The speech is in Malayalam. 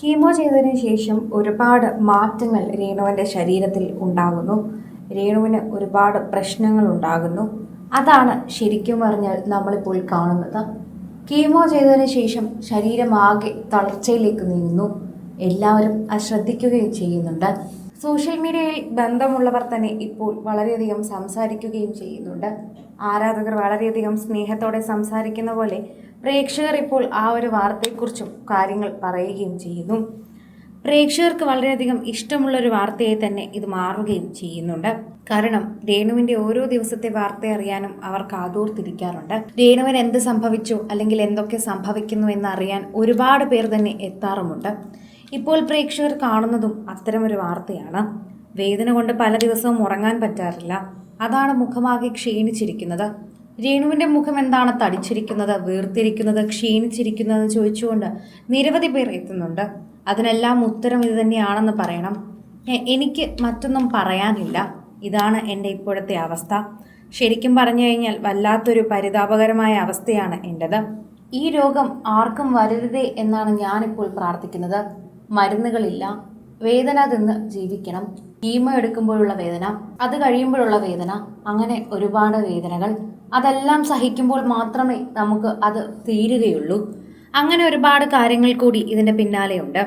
കീമോ ചെയ്തതിന് ശേഷം ഒരുപാട് മാറ്റങ്ങൾ രേണുവിൻ്റെ ശരീരത്തിൽ ഉണ്ടാകുന്നു. രേണുവിന് ഒരുപാട് പ്രശ്നങ്ങൾ ഉണ്ടാകുന്നു. അതാണ് ശരിക്കും പറഞ്ഞാൽ നമ്മളിപ്പോൾ കാണുന്നത്. കീമോ ചെയ്തതിന് ശേഷം ശരീരമാകെ തളർച്ചയിലേക്ക് നീങ്ങുന്നു. എല്ലാവരും അത് ശ്രദ്ധിക്കുകയും ചെയ്യുന്നുണ്ട്. സോഷ്യൽ മീഡിയയിൽ ബന്ധമുള്ളവർ തന്നെ ഇപ്പോൾ വളരെയധികം സംസാരിക്കുകയും ചെയ്യുന്നുണ്ട്. ആരാധകർ വളരെയധികം സ്നേഹത്തോടെ സംസാരിക്കുന്ന പോലെ പ്രേക്ഷകർ ഇപ്പോൾ ആ ഒരു വാർത്തയെക്കുറിച്ചും കാര്യങ്ങൾ പറയുകയും ചെയ്യുന്നു. പ്രേക്ഷകർക്ക് വളരെയധികം ഇഷ്ടമുള്ളൊരു വാർത്തയായി തന്നെ ഇത് മാറുകയും ചെയ്യുന്നുണ്ട്. കാരണം രേണുവിൻ്റെ ഓരോ ദിവസത്തെ വാർത്ത അറിയാനും അവർ കാതോർത്തിരിക്കാറുണ്ട്. രേണുവിന് എന്ത് സംഭവിച്ചു അല്ലെങ്കിൽ എന്തൊക്കെ സംഭവിക്കുന്നു എന്നറിയാൻ ഒരുപാട് പേർ തന്നെ എത്താറുമുണ്ട്. ഇപ്പോൾ പ്രേക്ഷകർ കാണുന്നതും അത്തരമൊരു വാർത്തയാണ്. വേദന കൊണ്ട് പല ദിവസവും ഉറങ്ങാൻ പറ്റാറില്ല. അതാണ് മുഖമാകെ ക്ഷീണിച്ചിരിക്കുന്നത്. രേണുവിൻ്റെ മുഖം എന്താണ് തടിച്ചിരിക്കുന്നത്, വീർത്തിരിക്കുന്നത്, ക്ഷീണിച്ചിരിക്കുന്നത് ചോദിച്ചുകൊണ്ട് നിരവധി പേർ എത്തുന്നുണ്ട്. അതിനെല്ലാം ഉത്തരം ഇത് തന്നെയാണെന്ന് പറയണം. എനിക്ക് മറ്റൊന്നും പറയാനില്ല. ഇതാണ് എൻ്റെ ഇപ്പോഴത്തെ അവസ്ഥ. ശരിക്കും പറഞ്ഞു കഴിഞ്ഞാൽ വല്ലാത്തൊരു പരിതാപകരമായ അവസ്ഥയാണ് എൻ്റെത്. ഈ രോഗം ആർക്കും വരരുതേ എന്നാണ് ഞാനിപ്പോൾ പ്രാർത്ഥിക്കുന്നത്. മരുന്നുകളില്ല, വേദന തിന്ന് ജീവിക്കണം. കീമോ എടുക്കുമ്പോഴുള്ള വേദന, അത് കഴിയുമ്പോഴുള്ള വേദന, അങ്ങനെ ഒരുപാട് വേദനകൾ. അതെല്ലാം സഹിക്കുമ്പോൾ മാത്രമേ നമുക്ക് അത് തീരുകയുള്ളൂ. അങ്ങനെ ഒരുപാട് കാര്യങ്ങൾ കൂടി ഇതിൻ്റെ പിന്നാലെയുണ്ട്.